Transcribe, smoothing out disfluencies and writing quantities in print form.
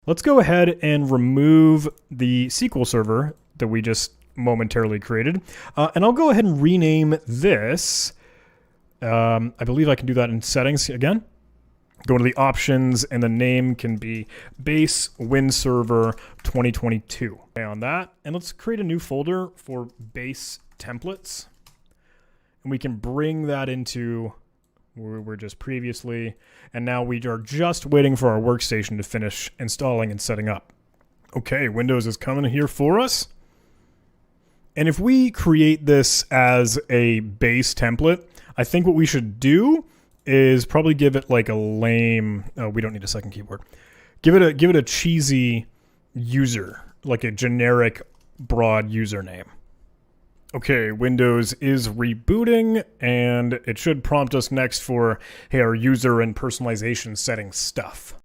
Let's go ahead and remove the SQL Server that we just momentarily created. And I'll go ahead and rename this. I believe I can do that in settings again. Go into the options and the name can be base win server 2022. Okay, on that. And let's create a new folder for base templates. And we can bring that into where we were just previously. And now we are just waiting for our workstation to finish installing and setting up. Okay, Windows is coming here for us. And if we create this as a base template, I think what we should do is probably give it like a lame, oh, we don't need a second keyboard. Give it a cheesy user, like a generic broad username. Okay, Windows is rebooting, and it should prompt us next for, hey, our user and personalization settings stuff.